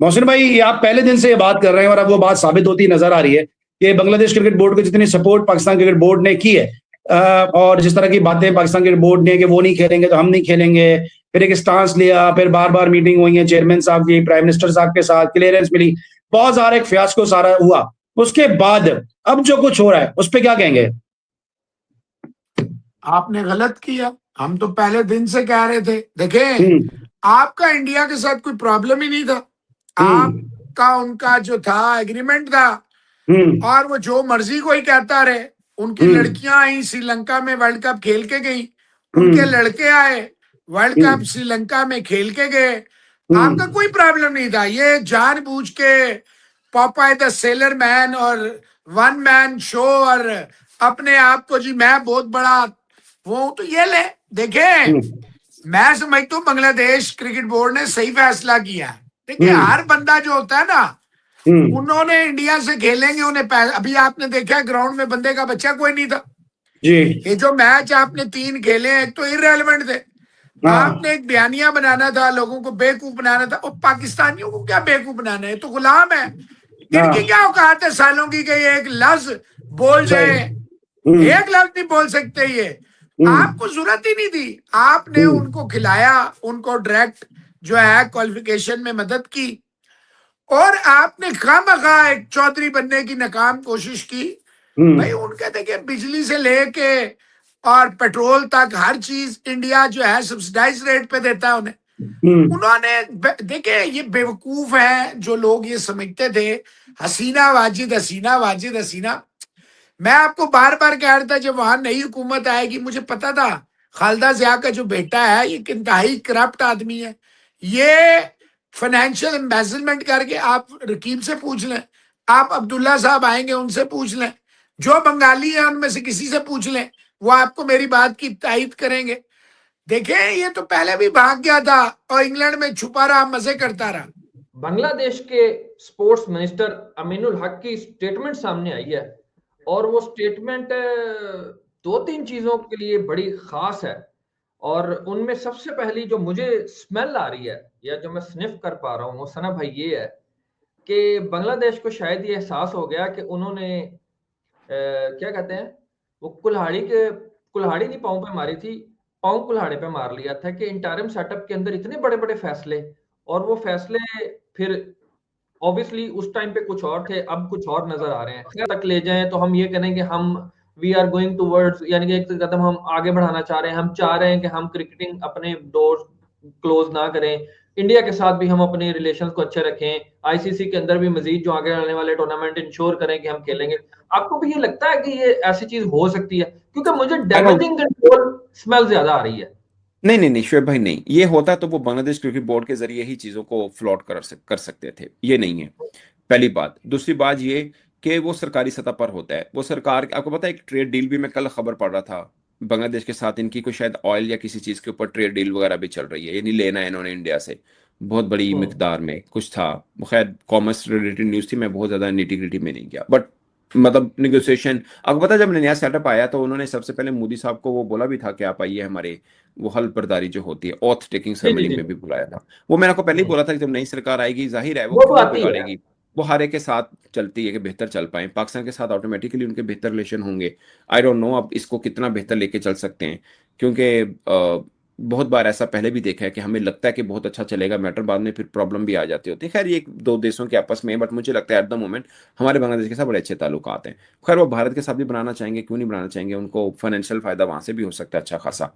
मोहसिन भाई, ये आप पहले दिन से ये बात कर रहे हैं और अब वो बात साबित होती नजर आ रही है कि बांग्लादेश क्रिकेट बोर्ड को जितनी सपोर्ट पाकिस्तान क्रिकेट बोर्ड ने की है, और जिस तरह की बातें पाकिस्तान क्रिकेट बोर्ड ने कि वो नहीं खेलेंगे तो हम नहीं खेलेंगे, फिर एक स्टांस लिया, फिर बार बार मीटिंग हुई है चेयरमैन साहब की, प्राइम मिनिस्टर साहब के साथ क्लियरेंस मिली, बहुत सारा एक फियास्को सारा हुआ। उसके बाद अब जो कुछ हो रहा है उस पर क्या कहेंगे? आपने गलत किया। हम तो पहले दिन से कह रहे थे, देखें, आपका इंडिया के साथ कोई प्रॉब्लम ही नहीं था। आपका उनका जो था एग्रीमेंट था, और वो जो मर्जी कोई कहता रहे। उनकी लड़कियां आई श्रीलंका में, वर्ल्ड कप खेल के गई, उनके लड़के आए, वर्ल्ड कप श्रीलंका में खेल के गए। आपका कोई प्रॉब्लम नहीं था। ये जानबूझ के पॉपाई द सेलर मैन और वन मैन शो और अपने आप को जी मैं बहुत बड़ा वो, तो ये ले देखें, मैं समझता हूँ बांग्लादेश क्रिकेट बोर्ड ने सही फैसला किया है। देखिए, हर बंदा जो होता है ना, उन्होंने इंडिया से खेलेंगे, उन्हें अभी आपने देखा ग्राउंड में बंदे का बच्चा कोई नहीं था जी। ये जो मैच आपने 3 खेले, एक तो इररेलेवेंट थे। आपने एक बयानिया बनाना था, लोगों को बेवकूफ बनाना था। और पाकिस्तानियों को क्या बेवकूफ बनाना है? तो गुलाम है। इनकी क्या औकात है सालों की कि ये एक लफ्ज बोल जाए? एक लफ्ज नहीं बोल सकते ये। आपको जरूरत ही नहीं थी। आपने उनको खिलाया, उनको डायरेक्ट जो है क्वालिफिकेशन में मदद की, और आपने खामखा एक चौधरी बनने की नाकाम कोशिश की। भाई, उनके देखिए बिजली से लेके और पेट्रोल तक हर चीज इंडिया जो है सब्सिडाइज रेट पे देता है उन्हें। उन्होंने देखिए, ये बेवकूफ है जो लोग ये समझते थे हसीना वाजिद हसीना वाजिद हसीना। मैं आपको बार बार कह रहा था जब वहां नई हुकूमत आएगी, मुझे पता था खालिदा जिया का जो बेटा है ये इंतहाई करप्ट आदमी है। ये फाइनेंशियल एम्बेजलमेंट करके, आप रकीब से पूछ लें, आप अब्दुल्ला साहब आएंगे उनसे पूछ लें, जो बंगाली है उनमें से किसी से पूछ लें, वो आपको मेरी बात की तायद करेंगे। देखें, ये तो पहले भी भाग गया था और इंग्लैंड में छुपा रहा, मजे करता रहा। बांग्लादेश के स्पोर्ट्स मिनिस्टर अमीनुल हक की स्टेटमेंट सामने आई है, और वो स्टेटमेंट 2-3 चीजों के लिए बड़ी खास है। और उनमें सबसे पहली जो मुझे स्मेल आ रही है या जो मैं स्निफ कर पा रहा हूँ वो सना भाई ये है कि बांग्लादेश को शायद ये एहसास हो गया कि उन्होंने क्या कहते हैं, वो कुल्हाड़ी नहीं पाँव पे मारी थी, पाँव कुल्हाड़े पे मार लिया था कि इंटरिम सेटअप के अंदर इतने बड़े बड़े फैसले, और वो फैसले फिर ऑब्वियसली उस टाइम पे कुछ और थे, अब कुछ और नजर आ रहे हैं। तक ले जाएं तो हम ये करेंगे, हम वी आर गोइंग टूवर्ड्स, यानी कि एक कदम हम आगे बढ़ाना चाह रहे हैं। हम चाह रहे हैं कि हम क्रिकेटिंग अपने डोर क्लोज ना करें, इंडिया के साथ भी हम अपने रिलेशन को अच्छे रखें, आईसीसी के अंदर भी मजीद जो आगे आने वाले टूर्नामेंट इंश्योर करें कि हम खेलेंगे। आपको भी ये लगता है कि ये ऐसी चीज हो सकती है? क्योंकि मुझे डैमेजिंग कंट्रोल स्मेल ज्यादा आ रही है। नहीं नहीं नहीं शुएब भाई, नहीं, ये होता तो वो बांग्लादेश क्रिकेट बोर्ड के जरिए ही चीजों को फ्लॉट कर सकते थे। ये नहीं है, पहली बात। दूसरी बात ये कि वो सरकारी सतह पर होता है, वो सरकार, आपको पता है एक ट्रेड डील भी, मैं कल खबर पढ़ रहा था बांग्लादेश के साथ इनकी कोई शायद ऑयल या किसी चीज के ऊपर ट्रेड डील वगैरह भी चल रही है, ये नहीं लेना है इन्होंने इंडिया से, बहुत बड़ी मिकदार में कुछ था। खैर कॉमर्स रिलेटेड न्यूज थी, मैं बहुत ज्यादा निटी ग्रिटी में नहीं गया, बट मतलब निगोशिएशन। आपको पता है जब नया सेटअप आया तो उन्होंने सबसे पहले मोदी साहब को वो बोला भी था कि आप आइए, हमारे वो हल्फ बर्दारी जो होती है ऑथ टेकिंग सेरेमनी में भी बुलाया था। वो मैंने आपको पहले ही बोला था कि जब नई सरकार आएगी जाहिर है वो क्यों बिगाड़ेगी, वो हर एक के साथ चलती है कि बेहतर चल पाए, पाकिस्तान के साथ ऑटोमेटिकली उनके बेहतर रिलेशन होंगे। आई डोंट नो अब इसको कितना बेहतर लेके चल सकते हैं, क्योंकि बहुत बार ऐसा पहले भी देखा है कि हमें लगता है कि बहुत अच्छा चलेगा मैटर, बाद में फिर प्रॉब्लम भी आ जाती होती है। खैर ये दो देशों के आपस में, बट मुझे लगता है एट द मोमेंट हमारे बांग्लादेश के साथ बड़े अच्छे ताल्लुकात हैं। खैर वो भारत के साथ भी बनाना चाहेंगे, क्यों नहीं बनाना चाहेंगे, उनको फाइनेंशियल फायदा वहां से भी हो सकता है अच्छा खासा।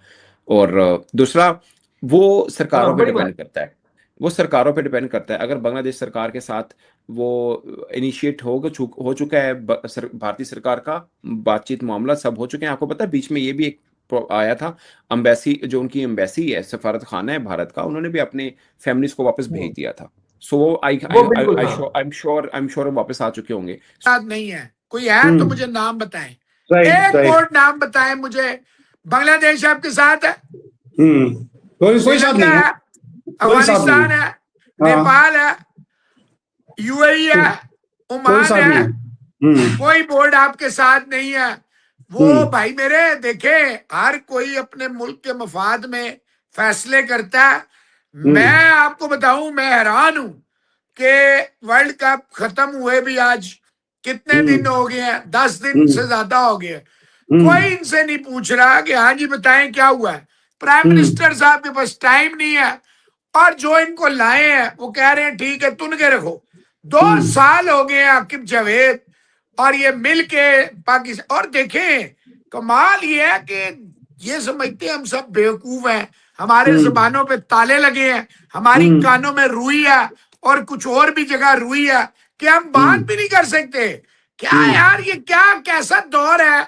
और दूसरा, वो सरकारों पर डिपेंड करता है, वो सरकारों पे डिपेंड करता है। अगर बांग्लादेश सरकार के साथ वो इनिशिएट हो चुका है, भारतीय सरकार का बातचीत मामला सब हो चुके हैं। आपको पता है बीच में ये भी एक आया था, अम्बेसी जो उनकी एम्बेसी है, सफारत खाना है भारत का, उन्होंने भी अपने फैमिलीज को वापस भेज दिया था। सो आई एम श्योर वापस आ चुके होंगे। नहीं है कोई है तो मुझे नाम बताएं, एक और नाम बताएं मुझे। बांग्लादेश आपके साथ है? कोई साथ नहीं है, अफगानिस्तान है, नेपाल है, यूएई है, ओमान है, कोई बोर्ड आपके साथ नहीं है। वो भाई मेरे देखे, हर कोई अपने मुल्क के मफाद में फैसले करता है। मैं आपको बताऊं, मैं हैरान हूं कि वर्ल्ड कप खत्म हुए भी आज कितने दिन हो गए हैं, 10 दिन से ज्यादा हो गए। कोई इनसे नहीं पूछ रहा कि हाँ जी बताएं क्या हुआ है। प्राइम मिनिस्टर साहब के पास टाइम नहीं है, और जो इनको लाए हैं वो कह रहे हैं ठीक है तुन के रखो। 2 साल हो गए आकिब जावेद और ये मिल के पाकिस्तान। और देखें कमाल ये है कि ये समझते हम सब बेवकूफ हैं, हमारे जबानों पे ताले लगे हैं, हमारी कानों में रुई है और कुछ और भी जगह रुई है कि हम बात भी नहीं कर सकते। क्या यार ये क्या कैसा दौर है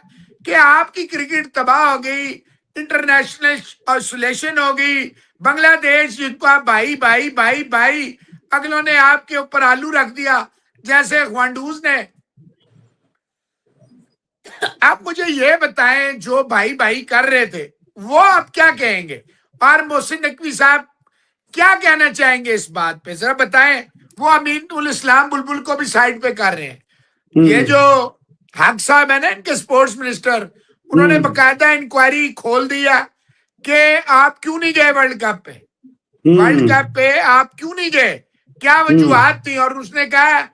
कि आपकी क्रिकेट तबाह हो गई, इंटरनेशनल आइसोलेशन हो गई, बांग्लादेश जिनको आप भाई भाई भाई भाई, अगलों ने आपके ऊपर आलू रख दिया जैसे ख्वांडूज ने। आप मुझे ये बताएं जो भाई भाई कर रहे थे वो आप क्या कहेंगे, और मोहसिन नकवी साहब क्या कहना चाहेंगे इस बात पे, जरा बताएं। वो अमीन उल इस्लाम बुलबुल को भी साइड पे कर रहे हैं। ये जो हक साहब है ना इनके स्पोर्ट्स मिनिस्टर, उन्होंने बकायदा इंक्वायरी खोल दिया कि आप क्यों नहीं गए वर्ल्ड कप पे, वर्ल्ड कप पे आप क्यों नहीं गए, क्या वजूहात थी। और उसने कहा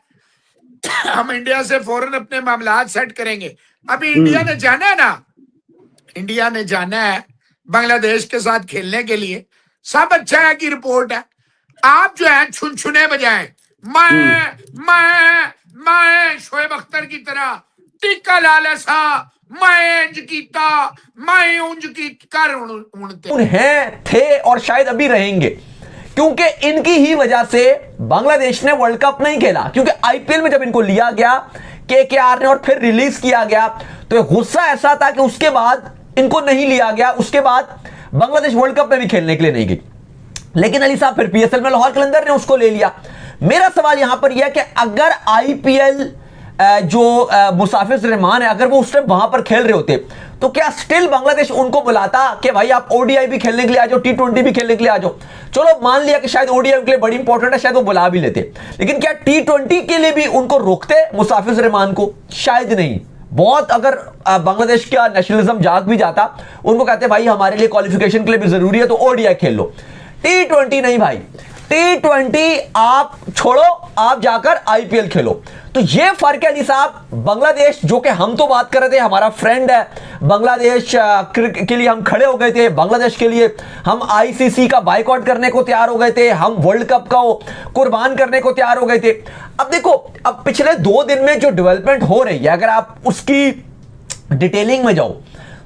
हम इंडिया से फौरन अपने मामलात सेट करेंगे। अभी इंडिया ने जाना है ना, इंडिया ने जाना है बांग्लादेश के साथ खेलने के लिए। सब अच्छा है की रिपोर्ट है, आप जो है छुनछुने बजाएं, मैं शोएब अख्तर की तरह टिक्का लाल सा मैं इंज कीता मैं उंज की कर उनते हैं थे और शायद अभी रहेंगे, क्योंकि इनकी ही वजह से बांग्लादेश ने वर्ल्ड कप नहीं खेला। क्योंकि आईपीएल में जब इनको लिया गया केकेआर ने और फिर रिलीज किया गया तो गुस्सा ऐसा था कि उसके बाद इनको नहीं लिया गया, उसके बाद बांग्लादेश वर्ल्ड कप में भी खेलने के लिए नहीं गई। लेकिन अली साहब फिर पीएसएल में लाहौर कलंदर ने उसको ले लिया। मेरा सवाल यहां पर यह कि अगर आईपीएल जो मुसाफिर रहमान है अगर वो उस टाइम वहां पर खेल रहे होते तो क्या स्टिल बांग्लादेश उनको बुलाता कि भाई आप ओडीआई भी खेलने के लिए आ जाओ, T20 भी खेलने के लिए आ जाओ। चलो मान लिया कि शायद ओडीआई के लिए बड़ी इंपॉर्टेंट है, शायद वो बुला भी लेते, लेकिन क्या T20 के लिए भी उनको रोकते मुसाफिर रहमान को? शायद नहीं। बहुत अगर बांग्लादेश का नेशनलिज्म जाग भी जाता, उनको कहते भाई हमारे लिए क्वालिफिकेशन के लिए भी जरूरी है तो ओडीआई खेल लो, T20 नहीं भाई, T20 आप छोड़ो, आप जाकर आईपीएल खेलो। तो ये फर्क है अली साहब। बांग्लादेश जो कि हम तो बात कर रहे थे हमारा फ्रेंड है, बांग्लादेश के लिए हम खड़े हो गए थे, बांग्लादेश के लिए हम आईसीसी का बायकॉट करने को तैयार हो गए थे, हम वर्ल्ड कप का कुर्बान करने को तैयार हो गए थे। अब देखो अब पिछले 2 दिन में जो डेवलपमेंट हो रही है अगर आप उसकी डिटेलिंग में जाओ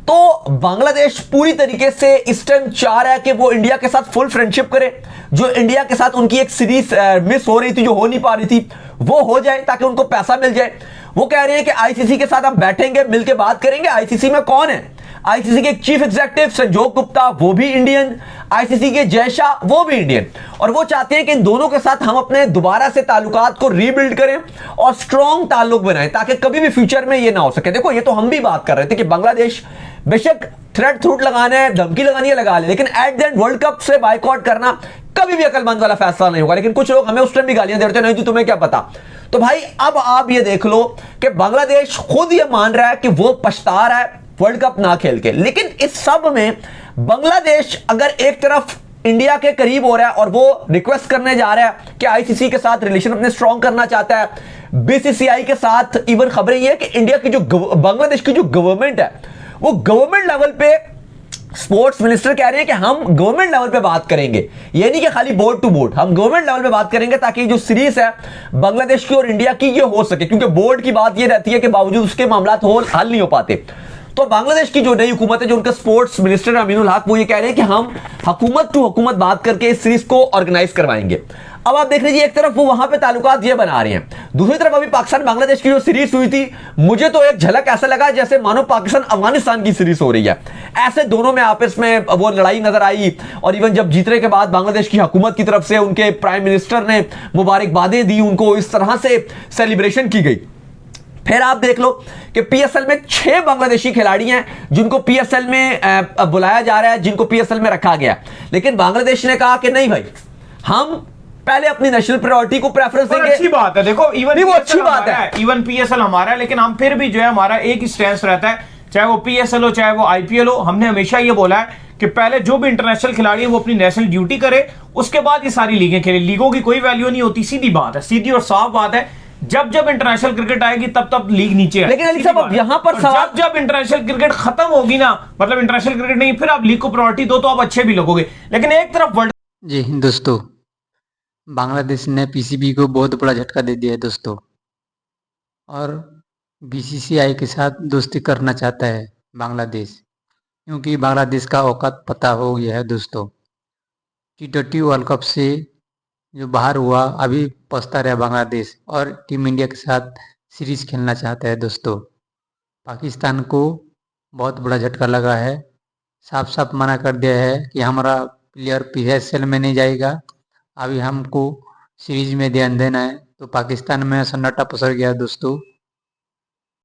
तो बांग्लादेश पूरी तरीके से इस टाइम चाह रहा है कि वो इंडिया के साथ फुल फ्रेंडशिप करे। जो इंडिया के साथ उनकी एक सीरीज मिस हो रही थी, जो हो नहीं पा रही थी, वो हो जाए ताकि उनको पैसा मिल जाए। वो कह रहे हैं कि आईसीसी के साथ हम बैठेंगे, मिलकर बात करेंगे। आईसीसी में कौन है? आईसीसी के चीफ एग्जीक्यूटिव संजोग गुप्ता, वो भी इंडियन, आईसीसी के जय शाह, वो भी इंडियन, और वो चाहते हैं कि इन दोनों के साथ हम अपने दोबारा से ताल्लुकात को रीबिल्ड करें और स्ट्रॉन्ग ताल्लुक बनाएं ताकि कभी भी फ्यूचर में ये ना हो सके। देखो ये तो हम भी बात कर रहे थे कि बांग्लादेश बेशक थ्रेट थ्रूट लगाना है, धमकी लगानी है, लगा ले, लेकिन at the end world cup से बायकॉट करना कभी भी अकलमंद वाला फैसला नहीं होगा। लेकिन कुछ लोग हमें उस टाइम भी गालियां दे रहे थे, नहीं जी तुम्हें क्या पता। तो भाई अब आप ये देख लो कि बांग्लादेश खुद ये मान रहा है कि वो पछता रहा है वर्ल्ड कप ना खेल के। लेकिन इस सब में बांग्लादेश अगर एक तरफ इंडिया के करीब हो रहा है और वो रिक्वेस्ट करने जा रहा है कि आईसीसी के साथ रिलेशन अपने स्ट्रॉन्ग करना चाहता है, बीसीसीआई के साथ, इवन खबरें ये है कि इंडिया की जो बांग्लादेश की जो गवर्नमेंट है वो गवर्नमेंट लेवल पे स्पोर्ट्स मिनिस्टर कह रहे हैं कि हम गवर्नमेंट लेवल पे बात करेंगे, ये नहीं कि खाली बोर्ड टू बोर्ड, हम गवर्नमेंट लेवल पे बात करेंगे ताकि जो सीरीज है बांग्लादेश की और इंडिया की ये हो सके। क्योंकि बोर्ड की बात ये रहती है कि बावजूद उसके मामला हल नहीं हो पाते। तो बांग्लादेश की जो नई हुकूमत है, जो उनका स्पोर्ट्स मिनिस्टर अमीनुल हक, वो ये कह रहे हैं कि हम हुकूमत टू हुकूमत बात करके इस सीरीज को ऑर्गेनाइज करवाएंगे। अब आप देख लीजिए, एक तरफ वो वहां पे ताल्लुकात ये बना रहे हैं, दूसरी तरफ अभी पाकिस्तान बांग्लादेश की जो सीरीज हुई थी, मुझे तो एक झलक ऐसा लगा जैसे मानो पाकिस्तान अफगानिस्तान की सीरीज हो रही है। ऐसे दोनों में आपस में वो लड़ाई नजर आई, और इवन जब जीतने के बाद बांग्लादेश की हुकूमत की तरफ से उनके प्राइम मिनिस्टर ने मुबारकबादें दी, उनको इस तरह से सेलिब्रेशन की गई। फिर आप देख लो कि पीएसएल में 6 बांग्लादेशी खिलाड़ी हैं जिनको पीएसएल में बुलाया जा रहा है, जिनको पीएसएल में रखा गया। लेकिन बांग्लादेश ने कहा कि नहीं भाई, हम पहले अपनी नेशनल प्रायोरिटी को प्रेफरेंस देंगे। अच्छी बात है, देखो इवन वो अच्छी बात है, इवन पीएसएल हमारा है, लेकिन हम फिर भी जो है हमारा एक ही स्टैंस रहता है, चाहे वो पीएसएल हो चाहे वो आईपीएल हो। हमने हमेशा ये बोला है कि पहले जो भी इंटरनेशनल खिलाड़ी है वो अपनी नेशनल ड्यूटी करे, उसके बाद ये सारी लीगें खेले। लीगों की कोई वैल्यू नहीं होती, सीधी बात है, सीधी और साफ बात है। जब जब इंटरनेशनल क्रिकेट आएगी तब तब लीग नीचे है। लेकिन अली साहब अब यहां पर जब जब इंटरनेशनल क्रिकेट खत्म होगी ना, मतलब इंटरनेशनल क्रिकेट नहीं, फिर आप लीग को प्रायोरिटी दो तो आप अच्छे भी लगोगे। लेकिन एक तरफ वर्ल्ड जी दोस्तों, बांग्लादेश ने पीसीबी को बहुत बड़ा झटका दे दिया है दोस्तों, और बीसीसीआई के साथ दोस्ती करना चाहता है बांग्लादेश, क्योंकि बांग्लादेश का औकात पता हो गया है दोस्तों। T20 वर्ल्ड कप से जो बाहर हुआ, अभी पछता रहा बांग्लादेश, और टीम इंडिया के साथ सीरीज खेलना चाहता है दोस्तों। पाकिस्तान को बहुत बड़ा झटका लगा है, साफ साफ मना कर दिया है कि हमारा प्लेयर PSL में नहीं जाएगा, अभी हमको सीरीज में ध्यान देना है। तो पाकिस्तान में सन्नाटा पसर गया दोस्तों।